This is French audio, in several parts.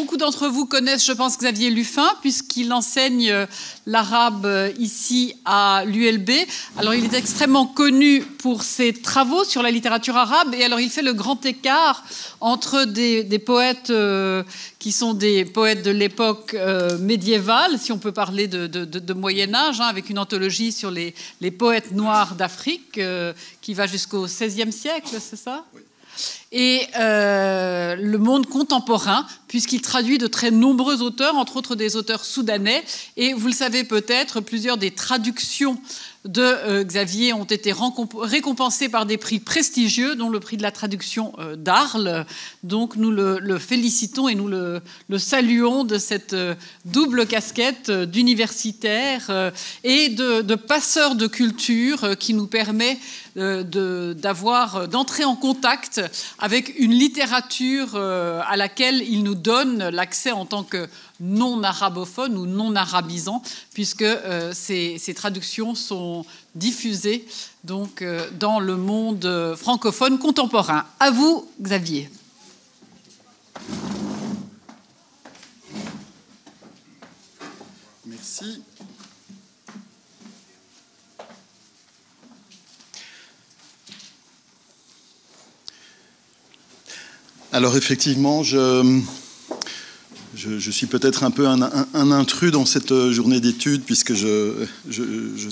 beaucoup d'entre vous connaissent, je pense, Xavier Luffin, puisqu'il enseigne l'arabe ici à l'ULB. Alors, il est extrêmement connu pour ses travaux sur la littérature arabe. Et alors, il fait le grand écart entre des poètes qui sont des poètes de l'époque médiévale, si on peut parler de Moyen-Âge, hein, avec une anthologie sur les poètes noirs d'Afrique qui va jusqu'au XVIe siècle, c'est ça ? Oui. Et le monde contemporain, puisqu'il traduit de très nombreux auteurs, entre autres des auteurs soudanais. Et vous le savez peut-être, plusieurs des traductions de Xavier ont été récompensées par des prix prestigieux, dont le prix de la traduction d'Arles. Donc nous le félicitons et nous le saluons de cette double casquette d'universitaire et de passeur de culture qui nous permet d'entrer en contact avec une littérature à laquelle il nous donne l'accès en tant que non-arabophone ou non-arabisant, puisque ces traductions sont diffusées donc, dans le monde francophone contemporain. À vous, Xavier. Merci. Alors effectivement, je suis peut-être un peu un intrus dans cette journée d'études puisque je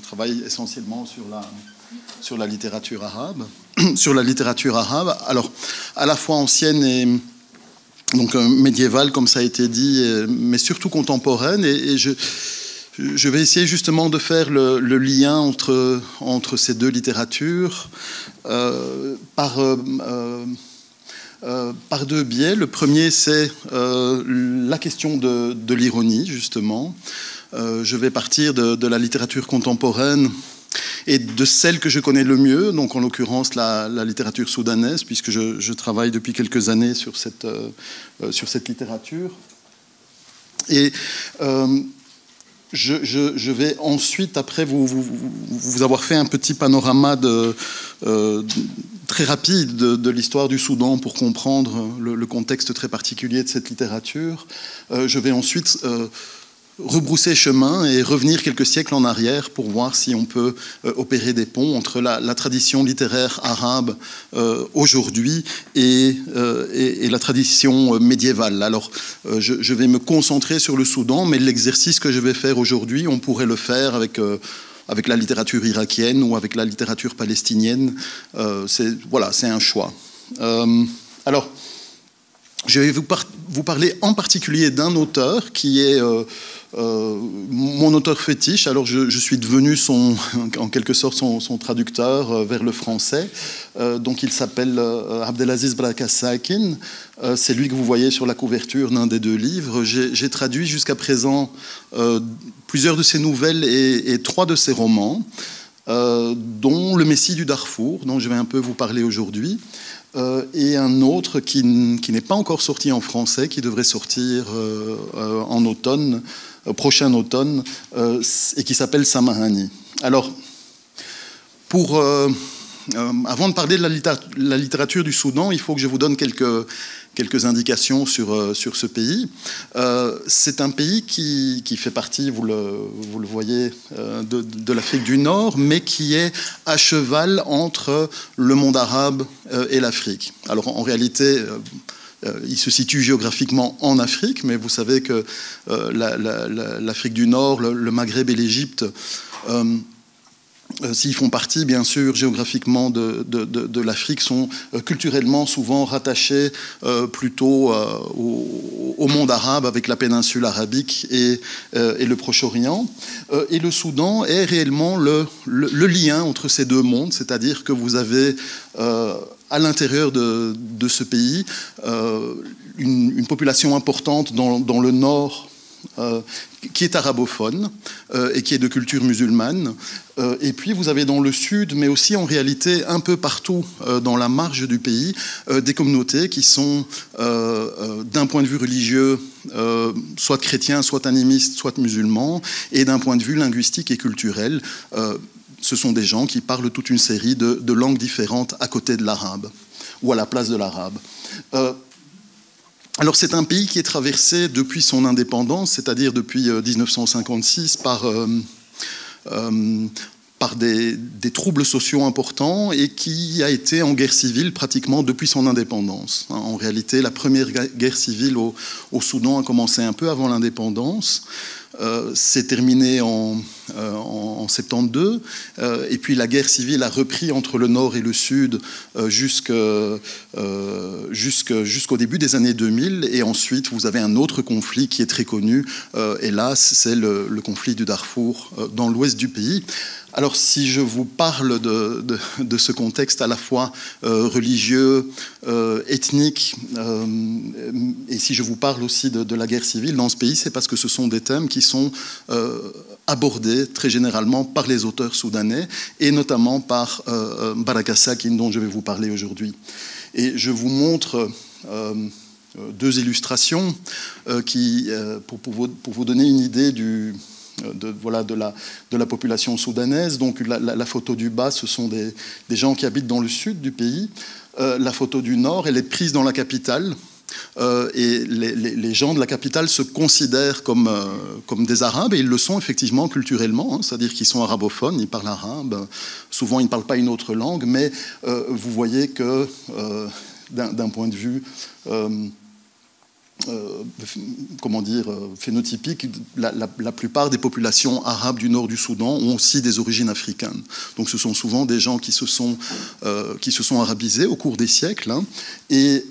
travaille essentiellement sur la littérature arabe, alors à la fois ancienne et donc médiévale comme ça a été dit, mais surtout contemporaine et je vais essayer justement de faire le lien entre ces deux littératures par deux biais. Le premier, c'est la question de l'ironie, justement. Je vais partir de la littérature contemporaine et de celle que je connais le mieux, donc en l'occurrence la littérature soudanaise, puisque je travaille depuis quelques années sur cette littérature. Et je vais ensuite, après vous avoir fait un petit panorama très rapide de l'histoire du Soudan pour comprendre le contexte très particulier de cette littérature, je vais ensuite rebrousser chemin et revenir quelques siècles en arrière pour voir si on peut opérer des ponts entre la tradition littéraire arabe aujourd'hui et la tradition médiévale. Alors, je vais me concentrer sur le Soudan, mais l'exercice que je vais faire aujourd'hui, on pourrait le faire avec la littérature irakienne ou avec la littérature palestinienne. C'est un choix. Alors, je vais vous parler en particulier d'un auteur qui est mon auteur fétiche. Alors je suis devenu en quelque sorte son traducteur vers le français. Donc il s'appelle Abdelaziz Baraka Sakin. C'est lui que vous voyez sur la couverture d'un des deux livres. J'ai traduit jusqu'à présent plusieurs de ses nouvelles et 3 de ses romans, dont Le Messie du Darfour, dont je vais un peu vous parler aujourd'hui. Et un autre qui n'est pas encore sorti en français, qui devrait sortir en automne, prochain automne, et qui s'appelle Samahani. Alors, avant de parler de la littérature du Soudan, il faut que je vous donne quelques indications sur ce pays. C'est un pays qui fait partie, vous le voyez, de l'Afrique du Nord, mais qui est à cheval entre le monde arabe et l'Afrique. Alors en réalité, il se situe géographiquement en Afrique, mais vous savez que l'Afrique du Nord, le Maghreb et l'Égypte, s'ils font partie, bien sûr, géographiquement de l'Afrique, sont culturellement souvent rattachés plutôt au monde arabe avec la péninsule arabique et le Proche-Orient. Et le Soudan est réellement le lien entre ces deux mondes, c'est-à-dire que vous avez à l'intérieur de ce pays une population importante dans le nord qui est arabophone et qui est de culture musulmane. Et puis vous avez dans le sud, mais aussi en réalité un peu partout dans la marge du pays, des communautés qui sont d'un point de vue religieux soit chrétiens, soit animistes, soit musulmans, et d'un point de vue linguistique et culturel, ce sont des gens qui parlent toute une série de langues différentes à côté de l'arabe ou à la place de l'arabe. Alors c'est un pays qui est traversé depuis son indépendance, c'est-à-dire depuis 1956, par des troubles sociaux importants et qui a été en guerre civile pratiquement depuis son indépendance. En réalité, la première guerre civile au Soudan a commencé un peu avant l'indépendance. C'est terminé en 72, et puis la guerre civile a repris entre le nord et le sud jusqu'au début des années 2000, et ensuite vous avez un autre conflit qui est très connu, hélas, c'est le conflit du Darfour dans l'ouest du pays. Alors si je vous parle de ce contexte à la fois religieux, ethnique, et si je vous parle aussi de la guerre civile dans ce pays, c'est parce que ce sont des thèmes qui sont abordés très généralement par les auteurs soudanais, et notamment par Baraka Sakin, dont je vais vous parler aujourd'hui. Et je vous montre deux illustrations pour vous donner une idée de la population soudanaise. Donc la photo du bas, ce sont des gens qui habitent dans le sud du pays. La photo du nord, elle est prise dans la capitale. Et les gens de la capitale se considèrent comme des Arabes, et ils le sont effectivement culturellement, c'est-à-dire qu'ils sont arabophones, ils parlent arabe, souvent ils ne parlent pas une autre langue, mais vous voyez que d'un point de vue phénotypique, la plupart des populations arabes du nord du Soudan ont aussi des origines africaines. Donc ce sont souvent des gens qui se sont arabisés au cours des siècles, et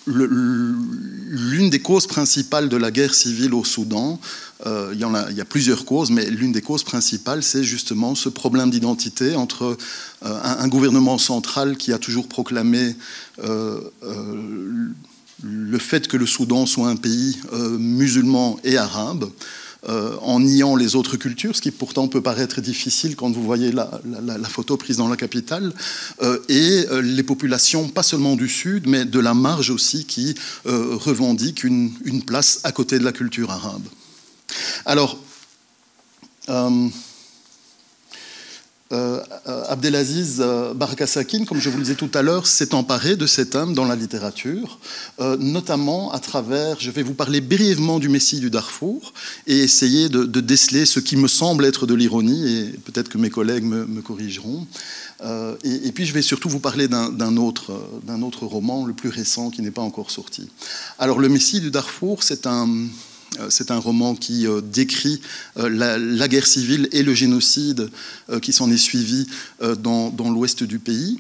l'une des causes principales de la guerre civile au Soudan, il y a plusieurs causes, mais l'une des causes principales, c'est justement ce problème d'identité entre un gouvernement central qui a toujours proclamé le fait que le Soudan soit un pays musulman et arabe, en niant les autres cultures, ce qui pourtant peut paraître difficile quand vous voyez la photo prise dans la capitale, et les populations, pas seulement du Sud, mais de la marge aussi, qui revendiquent une place à côté de la culture arabe. Alors, Abdelaziz Baraka Sakin, comme je vous le disais tout à l'heure, s'est emparé de ces thèmes dans la littérature, notamment à travers, je vais vous parler brièvement du Messie du Darfour et essayer de déceler ce qui me semble être de l'ironie, et peut-être que mes collègues me corrigeront. Et puis je vais surtout vous parler d'un autre roman, le plus récent, qui n'est pas encore sorti. Alors le Messie du Darfour, c'est un roman qui décrit la guerre civile et le génocide qui s'en est suivi dans l'ouest du pays.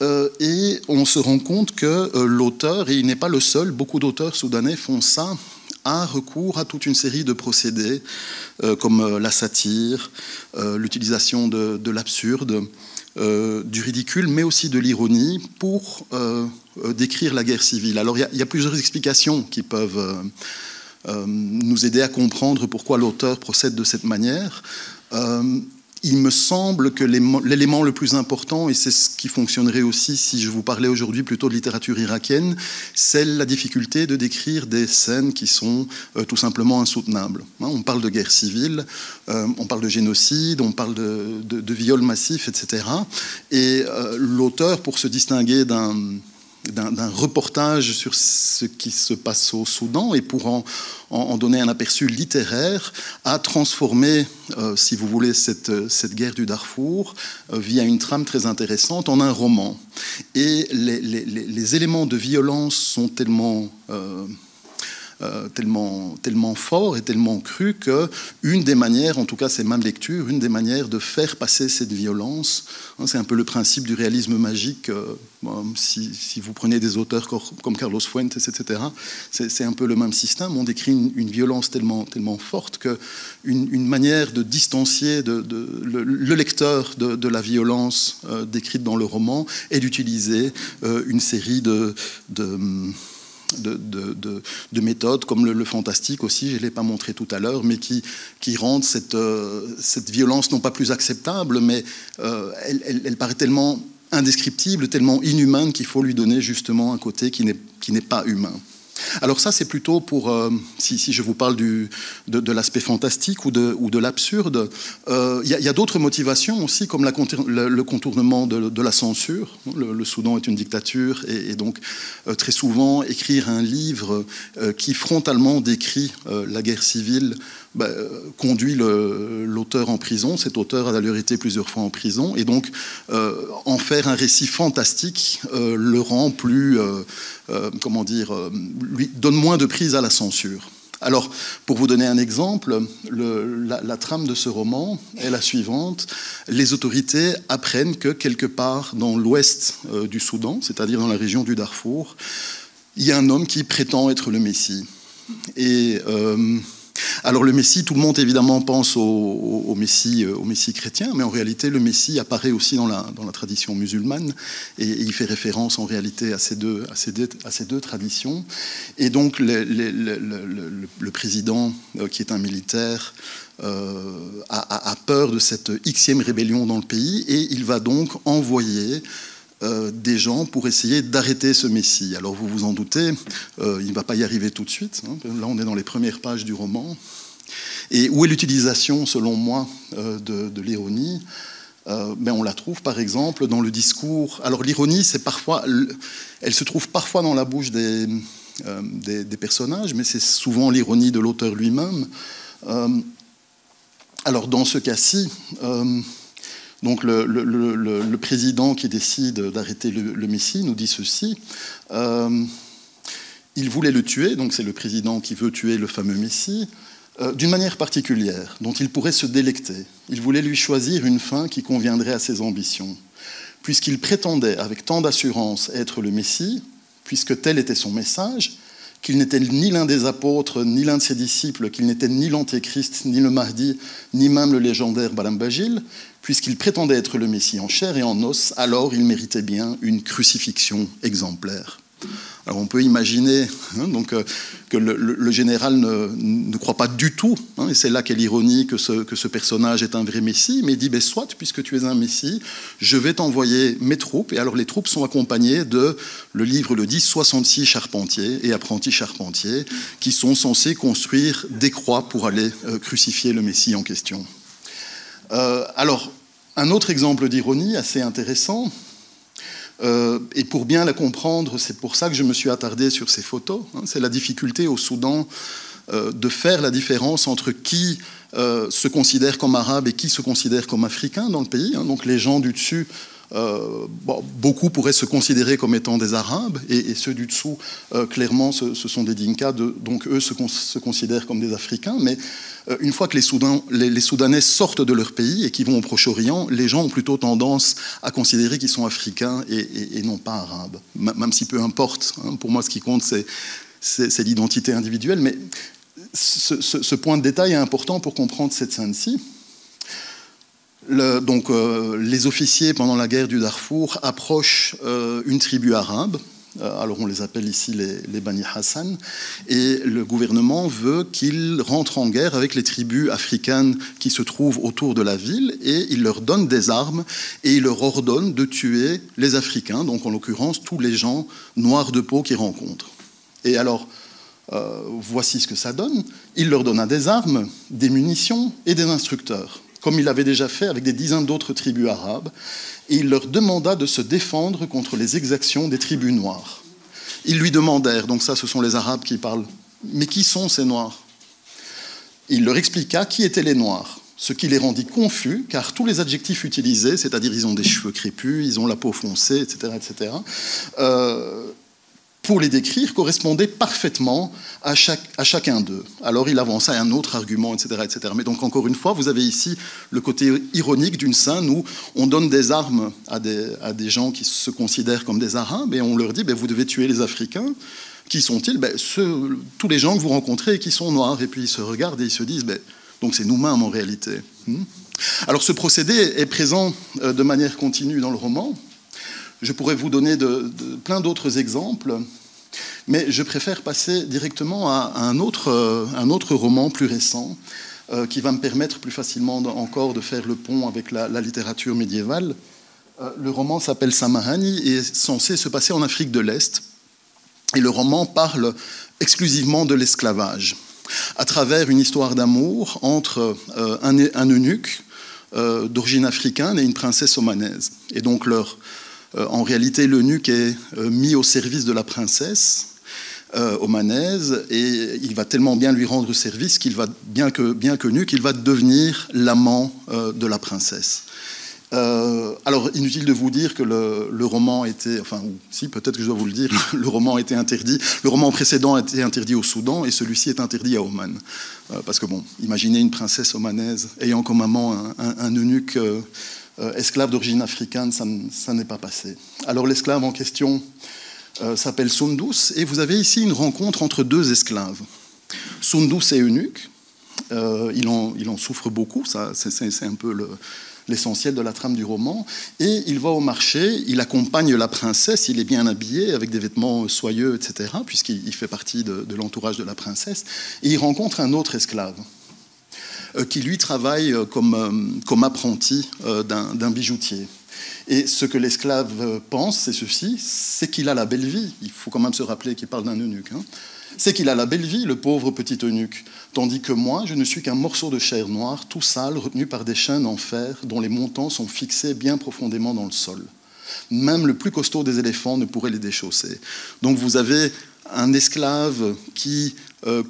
Et on se rend compte que l'auteur, et il n'est pas le seul, beaucoup d'auteurs soudanais font ça, a recours à toute une série de procédés comme la satire, l'utilisation de l'absurde, du ridicule, mais aussi de l'ironie pour décrire la guerre civile. Alors il y a plusieurs explications qui peuvent nous aider à comprendre pourquoi l'auteur procède de cette manière. Il me semble que l'élément le plus important, et c'est ce qui fonctionnerait aussi si je vous parlais aujourd'hui plutôt de littérature irakienne, c'est la difficulté de décrire des scènes qui sont tout simplement insoutenables. On parle de guerre civile, on parle de génocide, on parle de viols massifs, etc. Et l'auteur, pour se distinguer d'un reportage sur ce qui se passe au Soudan et pour en donner un aperçu littéraire, a transformé, si vous voulez, cette guerre du Darfour via une trame très intéressante en un roman. Et les éléments de violence sont tellement fort et tellement cru qu'une des manières, en tout cas c'est ma lecture, une des manières de faire passer cette violence, c'est un peu le principe du réalisme magique, si vous prenez des auteurs comme Carlos Fuentes, etc., c'est un peu le même système. On décrit une violence tellement forte qu'une manière de distancier le lecteur de la violence décrite dans le roman est d'utiliser une série de méthodes comme le fantastique aussi, je ne l'ai pas montré tout à l'heure, mais qui rendent cette violence non pas plus acceptable, mais elle paraît tellement indescriptible, tellement inhumaine qu'il faut lui donner justement un côté qui n'est pas humain. Alors ça, c'est plutôt pour, si je vous parle de l'aspect fantastique ou de l'absurde, il y a d'autres motivations aussi, comme le contournement de la censure. Le Soudan est une dictature, et donc très souvent, écrire un livre qui frontalement décrit la guerre civile conduit l'auteur en prison. Cet auteur a d'ailleurs été plusieurs fois en prison, et donc en faire un récit fantastique le rend plus, lui donne moins de prise à la censure. Alors, pour vous donner un exemple, la trame de ce roman est la suivante. Les autorités apprennent que quelque part dans l'ouest du Soudan, c'est-à-dire dans la région du Darfour, il y a un homme qui prétend être le Messie. Et alors le Messie, tout le monde évidemment pense au Messie chrétien, mais en réalité le Messie apparaît aussi dans la tradition musulmane, et il fait référence en réalité à ces deux traditions. Et donc le président, qui est un militaire, a peur de cette Xème rébellion dans le pays, et il va donc envoyer des gens pour essayer d'arrêter ce Messie. Alors vous vous en doutez, il ne va pas y arriver tout de suite. Là, on est dans les premières pages du roman. Et où est l'utilisation, selon moi, de l'ironie ? On la trouve, par exemple, dans le discours. Alors l'ironie, elle se trouve parfois dans la bouche des personnages, mais c'est souvent l'ironie de l'auteur lui-même. Alors dans ce cas-ci, donc le président qui décide d'arrêter le Messie nous dit ceci. Il voulait le tuer, donc c'est le président qui veut tuer le fameux Messie, d'une manière particulière, dont il pourrait se délecter. Il voulait lui choisir une fin qui conviendrait à ses ambitions. Puisqu'il prétendait avec tant d'assurance être le Messie, puisque tel était son message, qu'il n'était ni l'un des apôtres, ni l'un de ses disciples, qu'il n'était ni l'Antéchrist, ni le Mahdi, ni même le légendaire Balambagil, puisqu'il prétendait être le Messie en chair et en os, alors il méritait bien une crucifixion exemplaire. Alors on peut imaginer que le général ne croit pas du tout, et c'est là qu'est l'ironie, que ce personnage est un vrai Messie, mais il dit, soit, puisque tu es un Messie, je vais t'envoyer mes troupes. Et alors les troupes sont accompagnées le livre le dit, 66 charpentiers et apprentis charpentiers, qui sont censés construire des croix pour aller crucifier le Messie en question. Alors, un autre exemple d'ironie assez intéressant, et pour bien la comprendre, c'est pour ça que je me suis attardé sur ces photos, c'est la difficulté au Soudan de faire la différence entre qui se considère comme arabe et qui se considère comme africain dans le pays. Donc les gens du dessus, beaucoup pourraient se considérer comme étant des arabes, et ceux du dessous, clairement, ce sont des Dinkas, donc eux se considèrent comme des africains. Mais une fois que les Soudanais sortent de leur pays et qu'ils vont au Proche-Orient, les gens ont plutôt tendance à considérer qu'ils sont africains et non pas arabes. Même si peu importe, pour moi ce qui compte c'est l'identité individuelle. Mais ce point de détail est important pour comprendre cette scène-ci. Les officiers, pendant la guerre du Darfour, approchent une tribu arabe. Alors on les appelle ici les Bani Hassan. Et le gouvernement veut qu'ils rentrent en guerre avec les tribus africaines qui se trouvent autour de la ville, et il leur donne des armes et il leur ordonne de tuer les Africains, donc en l'occurrence tous les gens noirs de peau qu'ils rencontrent. Et alors, voici ce que ça donne. Il leur donna des armes, des munitions et des instructeurs, comme il l'avait déjà fait avec des dizaines d'autres tribus arabes, et il leur demanda de se défendre contre les exactions des tribus noires. Ils lui demandèrent, donc ça ce sont les Arabes qui parlent, mais qui sont ces Noirs ? Il leur expliqua qui étaient les Noirs, ce qui les rendit confus, car tous les adjectifs utilisés, c'est-à-dire ils ont des cheveux crépus, ils ont la peau foncée, etc., pour les décrire, correspondaient parfaitement à chacun d'eux. Alors il avança un autre argument, etc., etc. Mais donc encore une fois, vous avez ici le côté ironique d'une scène où on donne des armes à des gens qui se considèrent comme des Arabes, et on leur dit, vous devez tuer les Africains. Qui sont-ils ? Tous les gens que vous rencontrez et qui sont noirs. Et puis ils se regardent et ils se disent, donc c'est nous-mêmes en réalité. Alors ce procédé est présent de manière continue dans le roman. Je pourrais vous donner plein d'autres exemples, mais je préfère passer directement à un autre roman plus récent qui va me permettre plus facilement encore de faire le pont avec la littérature médiévale. Le roman s'appelle Samahani et est censé se passer en Afrique de l'Est. Et le roman parle exclusivement de l'esclavage, à travers une histoire d'amour entre un eunuque d'origine africaine et une princesse omanaise. Et donc, en réalité, l'eunuque est mis au service de la princesse omanaise, et il va tellement bien lui rendre service qu'il va, bien que nu, qu'il va devenir l'amant de la princesse. Alors, inutile de vous dire que le roman était, enfin, si, peut-être que je dois vous le dire, le roman était interdit. Le roman précédent était interdit au Soudan et celui-ci est interdit à Oman. Parce que, bon, imaginez une princesse omanaise ayant comme amant un eunuque esclave d'origine africaine, ça n'est pas passé. Alors, l'esclave en question s'appelle Sundus, et vous avez ici une rencontre entre deux esclaves. Sundus est eunuque, il en souffre beaucoup, c'est un peu l'essentiel de la trame du roman, et il va au marché, il accompagne la princesse, il est bien habillé, avec des vêtements soyeux, etc., puisqu'il fait partie de l'entourage de la princesse, et il rencontre un autre esclave, qui lui travaille comme apprenti d'un bijoutier. Et ce que l'esclave pense, c'est ceci, c'est qu'il a la belle vie. Il faut quand même se rappeler qu'il parle d'un eunuque. C'est qu'il a la belle vie, le pauvre petit eunuque. Tandis que moi, je ne suis qu'un morceau de chair noire, tout sale, retenu par des chaînes en fer, dont les montants sont fixés bien profondément dans le sol. Même le plus costaud des éléphants ne pourrait les déchausser. Donc vous avez un esclave qui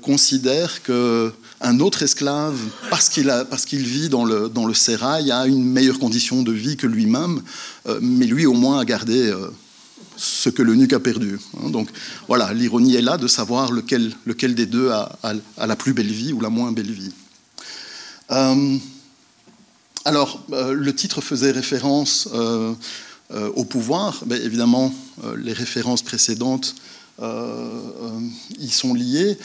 considère qu'un autre esclave, parce qu'il vit dans le sérail, a une meilleure condition de vie que lui-même, mais lui au moins a gardé ce que l'eunuque a perdu. Donc voilà, l'ironie est là de savoir lequel des deux a la plus belle vie ou la moins belle vie. Alors, le titre faisait référence au pouvoir. Ben, évidemment, les références précédentes y sont liées.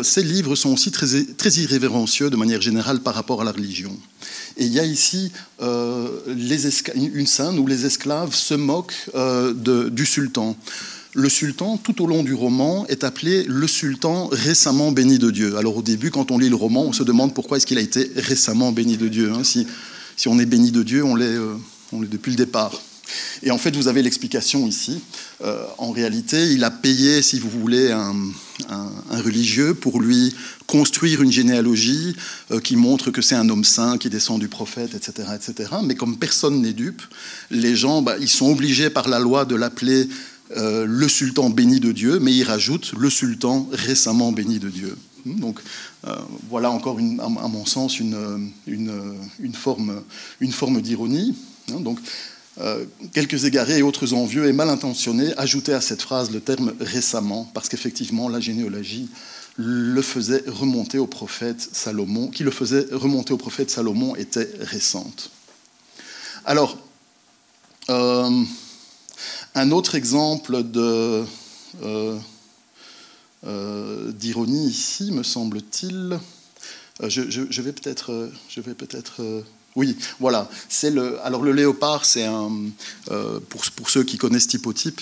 Ces livres sont aussi très irrévérencieux de manière générale par rapport à la religion. Et il y a ici une scène où les esclaves se moquent du sultan. Le sultan, tout au long du roman, est appelé le sultan récemment béni de Dieu. Alors au début, quand on lit le roman, on se demande pourquoi est-ce qu'il a été récemment béni de Dieu. Si on est béni de Dieu, on l'est depuis le départ. Et en fait, vous avez l'explication ici. En réalité, il a payé, si vous voulez, un religieux pour lui construire une généalogie qui montre que c'est un homme saint, qui descend du prophète, etc., etc. Mais comme personne n'est dupe, les gens, ils sont obligés par la loi de l'appeler le sultan béni de Dieu, mais ils rajoutent le sultan récemment béni de Dieu. Donc voilà encore, à mon sens, une forme d'ironie. Donc, quelques égarés et autres envieux et mal intentionnés ajoutaient à cette phrase le terme récemment, parce qu'effectivement la généalogie le faisait remonter au prophète Salomon, était récente. Alors, un autre exemple d'ironie ici, me semble-t-il, je vais peut-être oui, voilà. Alors le léopard, c'est pour ceux qui connaissent Typotype,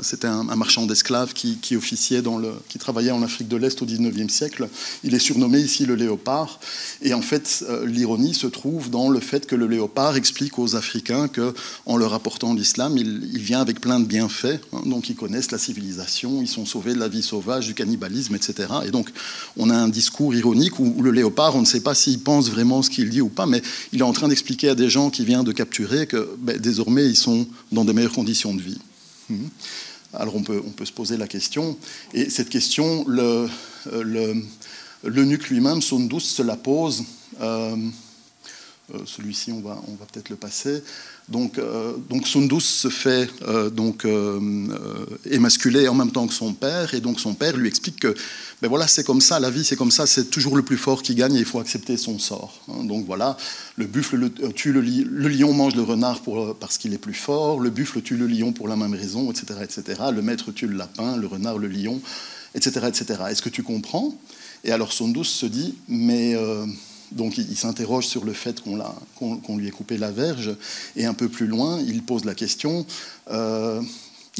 c'était un marchand d'esclaves qui officiait qui travaillait en Afrique de l'Est au XIXe siècle. Il est surnommé ici le léopard. Et en fait, l'ironie se trouve dans le fait que le léopard explique aux Africains qu'en leur apportant l'islam, il vient avec plein de bienfaits. Donc ils connaissent la civilisation, ils sont sauvés de la vie sauvage, du cannibalisme, etc. Et donc on a un discours ironique où le léopard, on ne sait pas s'il pense vraiment ce qu'il dit ou pas, mais il est en train d'expliquer à des gens qu'il vient de capturer que désormais ils sont dans de meilleures conditions de vie. Alors on peut se poser la question, et cette question, l'eunuque lui-même, Sundus, se la pose. Celui-ci, on va peut-être le passer. Donc Sundus se fait émasculer en même temps que son père, et donc son père lui explique que voilà, c'est comme ça, la vie c'est comme ça, c'est toujours le plus fort qui gagne et il faut accepter son sort. Donc voilà, le buffle tue le lion mange le renard parce qu'il est plus fort, le buffle tue le lion pour la même raison, etc., etc. Le maître tue le lapin, le renard le lion, etc., etc. Est-ce que tu comprends? Et alors Sundus se dit, mais... Donc il s'interroge sur le fait qu'on lui ait coupé la verge, et un peu plus loin, il pose la question,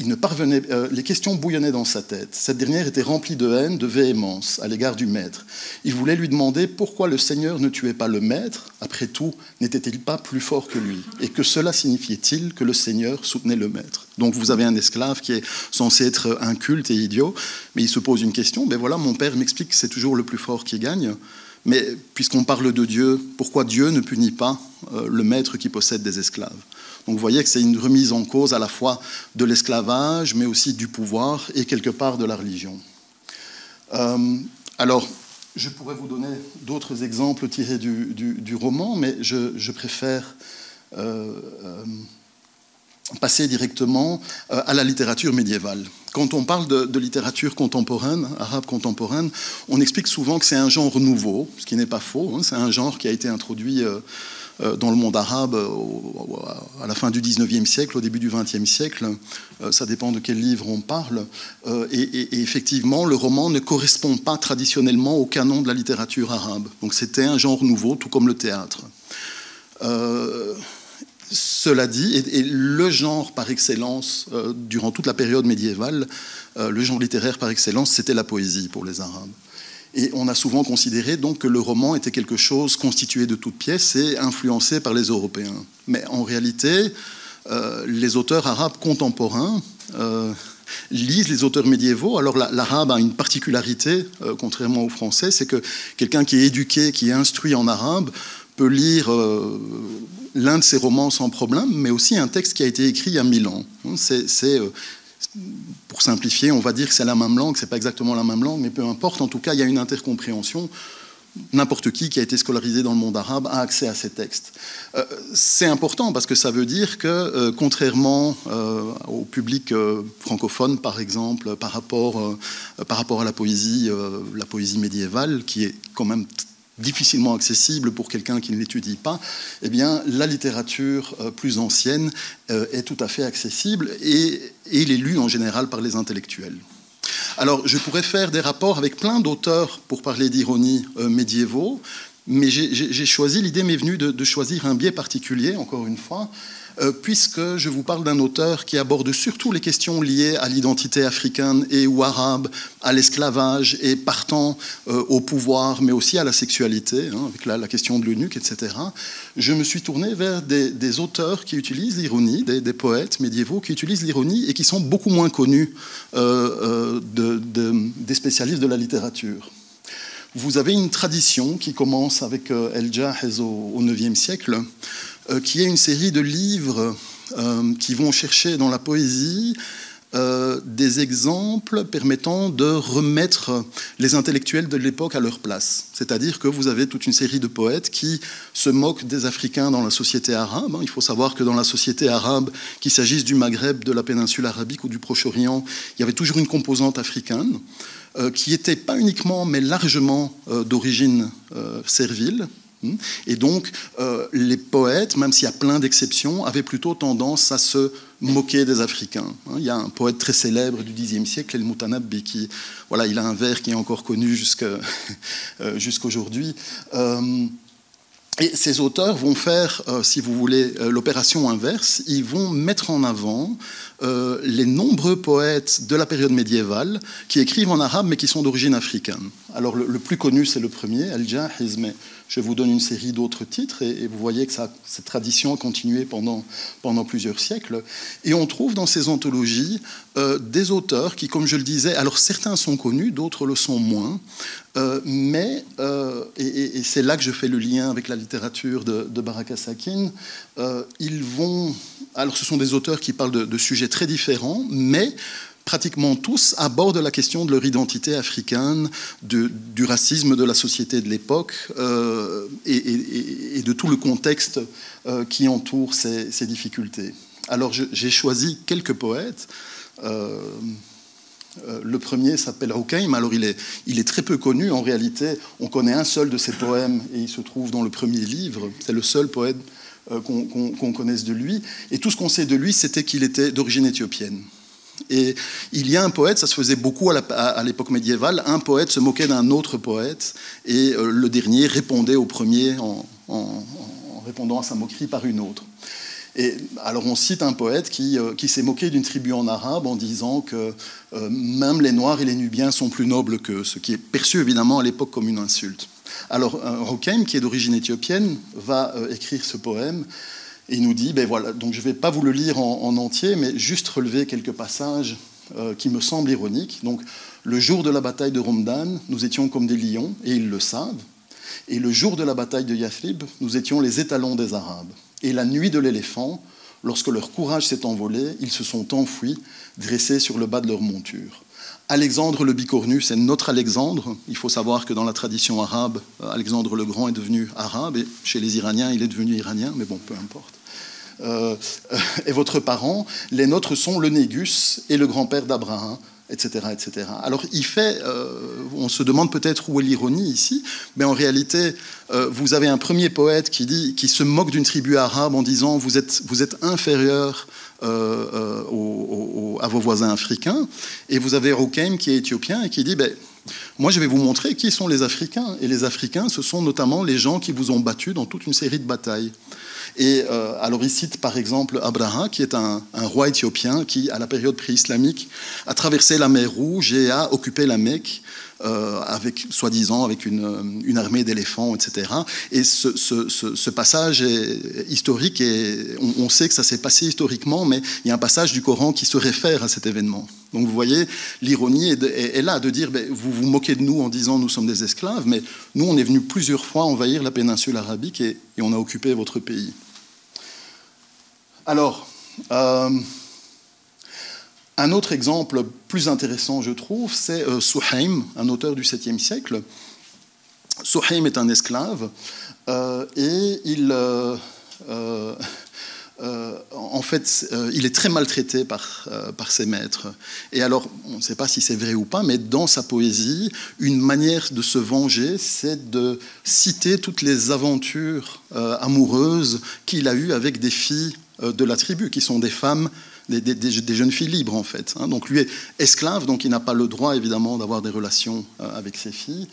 les questions bouillonnaient dans sa tête. Cette dernière était remplie de haine, de véhémence à l'égard du maître. Il voulait lui demander pourquoi le Seigneur ne tuait pas le maître. Après tout, n'était-il pas plus fort que lui? Et que cela signifiait-il que le Seigneur soutenait le maître? Donc vous avez un esclave qui est censé être inculte et idiot, mais il se pose une question. Ben voilà, mon père m'explique que c'est toujours le plus fort qui gagne. Mais puisqu'on parle de Dieu, pourquoi Dieu ne punit pas le maître qui possède des esclaves? Donc vous voyez que c'est une remise en cause à la fois de l'esclavage, mais aussi du pouvoir et quelque part de la religion. Alors, je pourrais vous donner d'autres exemples tirés du roman, mais je préfère passer directement à la littérature médiévale. Quand on parle de littérature contemporaine, arabe contemporaine, on explique souvent que c'est un genre nouveau, ce qui n'est pas faux. C'est un genre qui a été introduit dans le monde arabe à la fin du 19e siècle, au début du 20e siècle. Ça dépend de quel livre on parle. Et effectivement, le roman ne correspond pas traditionnellement au canon de la littérature arabe. Donc c'était un genre nouveau, tout comme le théâtre. Cela dit, et le genre par excellence, durant toute la période médiévale, le genre littéraire par excellence, c'était la poésie pour les Arabes. Et on a souvent considéré donc que le roman était quelque chose constitué de toutes pièces et influencé par les Européens. Mais en réalité, les auteurs arabes contemporains lisent les auteurs médiévaux. Alors l'arabe a une particularité, contrairement aux Français, c'est que quelqu'un qui est éduqué, qui est instruit en arabe, peut lire l'un de ses romans sans problème, mais aussi un texte qui a été écrit il y a 1000 ans. Pour simplifier, on va dire que c'est la même langue, c'est pas exactement la même langue, mais peu importe, en tout cas, il y a une intercompréhension. N'importe qui a été scolarisé dans le monde arabe a accès à ces textes. C'est important parce que ça veut dire que, contrairement au public francophone, par exemple, par rapport à la poésie médiévale, qui est quand même difficilement accessible pour quelqu'un qui ne l'étudie pas, eh bien, la littérature plus ancienne est tout à fait accessible et il est lu en général par les intellectuels. Alors, je pourrais faire des rapports avec plein d'auteurs pour parler d'ironie médiévaux, mais j'ai choisi, l'idée m'est venue de choisir un biais particulier, encore une fois, puisque je vous parle d'un auteur qui aborde surtout les questions liées à l'identité africaine et ou arabe, à l'esclavage et partant au pouvoir, mais aussi à la sexualité, avec la question de l'eunuque, etc. Je me suis tourné vers des auteurs qui utilisent l'ironie, des poètes médiévaux qui utilisent l'ironie et qui sont beaucoup moins connus des spécialistes de la littérature. Vous avez une tradition qui commence avec El-Jahez au IXe siècle, qui est une série de livres qui vont chercher dans la poésie des exemples permettant de remettre les intellectuels de l'époque à leur place. C'est-à-dire que vous avez toute une série de poètes qui se moquent des Africains dans la société arabe. Il faut savoir que dans la société arabe, qu'il s'agisse du Maghreb, de la péninsule arabique ou du Proche-Orient, il y avait toujours une composante africaine qui n'était pas uniquement, mais largement d'origine servile. Et donc, les poètes, même s'il y a plein d'exceptions, avaient plutôt tendance à se moquer des Africains. Il y a un poète très célèbre du Xe siècle, El Mutanabbi, qui, voilà, il a un vers qui est encore connu jusqu'aujourd'hui. Et ces auteurs vont faire, si vous voulez, l'opération inverse. Ils vont mettre en avant les nombreux poètes de la période médiévale qui écrivent en arabe mais qui sont d'origine africaine. Alors le plus connu, c'est le premier, Al-Jahiz, mais je vous donne une série d'autres titres et vous voyez que cette tradition a continué pendant plusieurs siècles. Et on trouve dans ces anthologies des auteurs qui, comme je le disais, alors certains sont connus, d'autres le sont moins, mais, et c'est là que je fais le lien avec la littérature de Baraka Sakin, ils vont... Alors ce sont des auteurs qui parlent de sujets très différents, mais pratiquement tous abordent la question de leur identité africaine, du racisme de la société de l'époque et de tout le contexte qui entoure ces difficultés. Alors j'ai choisi quelques poètes. Le premier s'appelle Hukaym. Alors il est très peu connu. En réalité, on connaît un seul de ses poèmes et il se trouve dans le premier livre. C'est le seul poète qu'on connaisse de lui. Et tout ce qu'on sait de lui, c'était qu'il était d'origine éthiopienne. Et il y a un poète, ça se faisait beaucoup à l'époque médiévale, un poète se moquait d'un autre poète et le dernier répondait au premier en répondant à sa moquerie par une autre. Et alors on cite un poète qui s'est moqué d'une tribu en arabe en disant que même les Noirs et les Nubiens sont plus nobles qu'eux, ce qui est perçu évidemment à l'époque comme une insulte. Alors Rokeim, qui est d'origine éthiopienne, va écrire ce poème et il nous dit, ben voilà, donc je ne vais pas vous le lire en entier, mais juste relever quelques passages qui me semblent ironiques. Donc, le jour de la bataille de Romdan, nous étions comme des lions, et ils le savent. Et le jour de la bataille de Yathrib, nous étions les étalons des Arabes. Et la nuit de l'éléphant, lorsque leur courage s'est envolé, ils se sont enfuis, dressés sur le bas de leur monture. Alexandre le Bicornu, c'est notre Alexandre. Il faut savoir que dans la tradition arabe, Alexandre le Grand est devenu arabe, et chez les Iraniens, il est devenu iranien, mais bon, peu importe. Et votre parent, les nôtres sont le Négus et le grand-père d'Abraham, etc., etc. Alors, on se demande peut-être où est l'ironie ici, mais en réalité, vous avez un premier poète qui se moque d'une tribu arabe en disant vous êtes inférieur à vos voisins africains, et vous avez Rokeim qui est éthiopien et qui dit moi je vais vous montrer qui sont les Africains, et les Africains ce sont notamment les gens qui vous ont battus dans toute une série de batailles. Et alors il cite par exemple Abraha, qui est un roi éthiopien qui, à la période pré-islamique, a traversé la mer Rouge et a occupé la Mecque, soi-disant avec une armée d'éléphants, etc. Et ce passage est historique, et on sait que ça s'est passé historiquement, mais il y a un passage du Coran qui se réfère à cet événement. Donc vous voyez, l'ironie est là, de dire vous vous moquez de nous en disant nous sommes des esclaves, mais nous on est venus plusieurs fois envahir la péninsule arabique et on a occupé votre pays. Alors, un autre exemple plus intéressant, je trouve, c'est Suhaim, un auteur du 7e siècle. Suhaim est un esclave et en fait, il est très maltraité par ses maîtres. Et alors, on ne sait pas si c'est vrai ou pas, mais dans sa poésie, une manière de se venger, c'est de citer toutes les aventures amoureuses qu'il a eues avec des filles de la tribu, qui sont des femmes, des jeunes filles libres, en fait. Donc lui est esclave, donc il n'a pas le droit, évidemment, d'avoir des relations avec ses filles.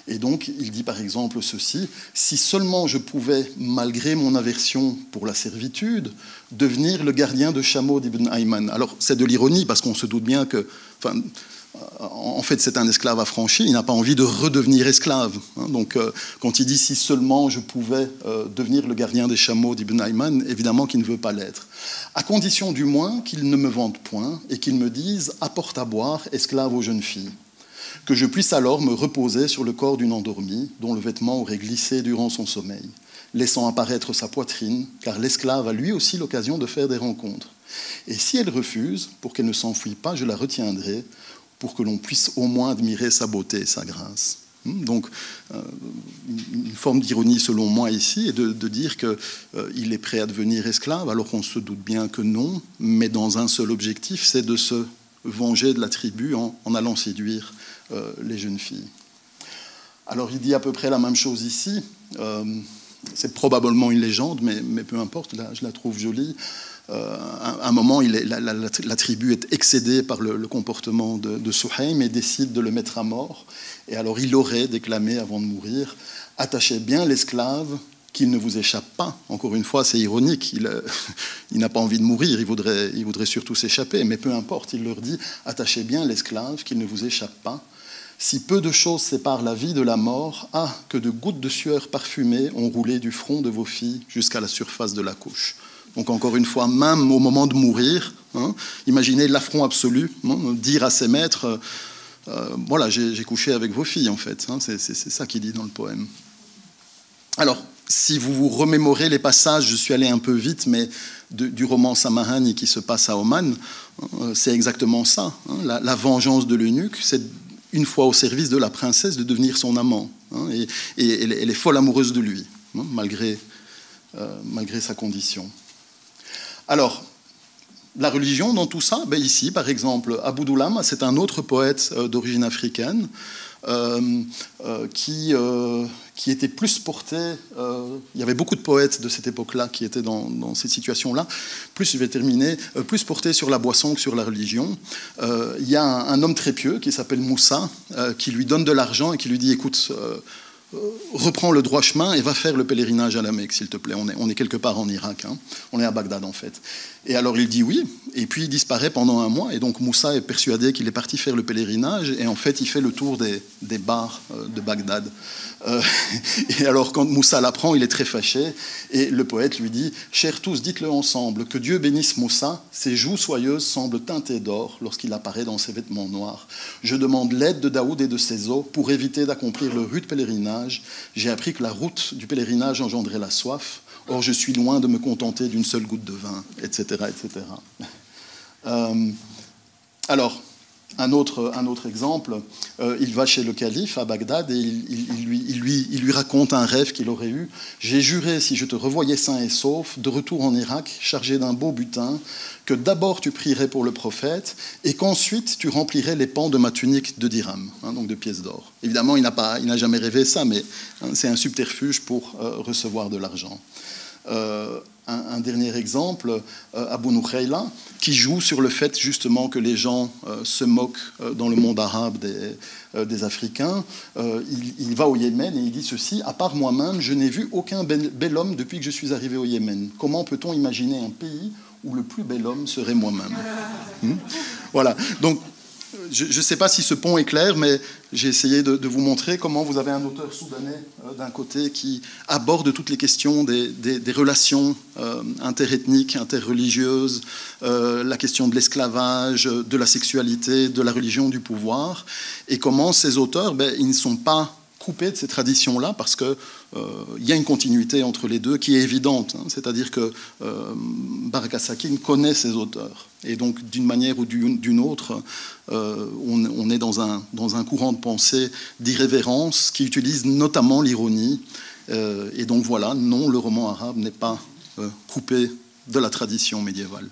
Et donc, il dit par exemple ceci: si seulement je pouvais, malgré mon aversion pour la servitude, devenir le gardien de chameaux d'Ibn Ayman. Alors, c'est de l'ironie, parce qu'on se doute bien que... En fait, c'est un esclave affranchi, il n'a pas envie de redevenir esclave. Donc, quand il dit « si seulement je pouvais devenir le gardien des chameaux d'Ibn Ayman », évidemment qu'il ne veut pas l'être. À condition du moins qu'il ne me vende point et qu'il me dise « apporte à boire, esclave aux jeunes filles », que je puisse alors me reposer sur le corps d'une endormie dont le vêtement aurait glissé durant son sommeil, laissant apparaître sa poitrine, car l'esclave a lui aussi l'occasion de faire des rencontres. Et si elle refuse, pour qu'elle ne s'enfuie pas, je la retiendrai, pour que l'on puisse au moins admirer sa beauté et sa grâce. Donc, une forme d'ironie selon moi ici est de dire qu'il est prêt à devenir esclave, alors qu'on se doute bien que non, mais dans un seul objectif, c'est de se venger de la tribu en allant séduire les jeunes filles. Alors, il dit à peu près la même chose ici. C'est probablement une légende, mais peu importe, là, je la trouve jolie. À un moment, la tribu est excédée par le comportement de Suhaim et décide de le mettre à mort. Et alors, il aurait déclamé avant de mourir « Attachez bien l'esclave, qu'il ne vous échappe pas ». Encore une fois, c'est ironique, il n'a pas envie de mourir, il voudrait surtout s'échapper, mais peu importe, il leur dit « Attachez bien l'esclave, qu'il ne vous échappe pas. Si peu de choses séparent la vie de la mort, que de gouttes de sueur parfumées ont roulé du front de vos filles jusqu'à la surface de la couche. » Donc encore une fois, même au moment de mourir, imaginez l'affront absolu, dire à ses maîtres voilà, j'ai couché avec vos filles, en fait. C'est ça qu'il dit dans le poème. Alors, si vous vous remémorez les passages, je suis allé un peu vite, mais du roman Samahani qui se passe à Oman, c'est exactement ça. La vengeance de l'eunuque, c'est une fois au service de la princesse de devenir son amant. Et elle est folle amoureuse de lui, malgré sa condition. Alors, la religion dans tout ça, ici, par exemple, Abu Dulam, c'est un autre poète d'origine africaine qui était plus porté... il y avait beaucoup de poètes de cette époque-là qui étaient dans ces situations-là. Je vais terminer, plus porté sur la boisson que sur la religion. Il y a un homme très pieux qui s'appelle Moussa, qui lui donne de l'argent et qui lui dit « Écoute, reprends le droit chemin et va faire le pèlerinage à la Mecque, s'il te plaît. On est quelque part en Irak, hein. On est à Bagdad, en fait. Et alors il dit oui, et puis il disparaît pendant un mois, et donc Moussa est persuadé qu'il est parti faire le pèlerinage, et en fait il fait le tour des bars de Bagdad. Et alors quand Moussa l'apprend, il est très fâché, et le poète lui dit « Chers tous, dites-le ensemble, que Dieu bénisse Moussa, ses joues soyeuses semblent teintées d'or lorsqu'il apparaît dans ses vêtements noirs. Je demande l'aide de Daoud et de ses os pour éviter d'accomplir le rude pèlerinage. J'ai appris que la route du pèlerinage engendrait la soif. Or, je suis loin de me contenter d'une seule goutte de vin, etc. etc. Alors, un autre exemple, il va chez le calife à Bagdad et il lui raconte un rêve qu'il aurait eu. « J'ai juré, si je te revoyais sain et sauf, de retour en Irak, chargé d'un beau butin, que d'abord tu prierais pour le prophète et qu'ensuite tu remplirais les pans de ma tunique de dirhams, hein, donc de pièces d'or. » Évidemment, il n'a jamais rêvé ça, mais hein, c'est un subterfuge pour recevoir de l'argent. Un dernier exemple, Abu Nukhayla, qui joue sur le fait justement que les gens se moquent dans le monde arabe des Africains. Il va au Yémen et il dit ceci: « À part moi-même, je n'ai vu aucun bel homme depuis que je suis arrivé au Yémen. Comment peut-on imaginer un pays où le plus bel homme serait moi-même » Voilà, donc je ne sais pas si ce pont est clair, mais j'ai essayé de vous montrer comment vous avez un auteur soudanais d'un côté qui aborde toutes les questions des relations interethniques, interreligieuses, la question de l'esclavage, de la sexualité, de la religion, du pouvoir, et comment ces auteurs, ils ne sont pas coupés de ces traditions-là parce qu'il y a une continuité entre les deux qui est évidente. Hein. C'est-à-dire que Baraka Sakine connaît ses auteurs. Et donc, d'une manière ou d'une autre, on est dans un courant de pensée d'irrévérence qui utilise notamment l'ironie. Et donc voilà, non, le roman arabe n'est pas coupé de la tradition médiévale.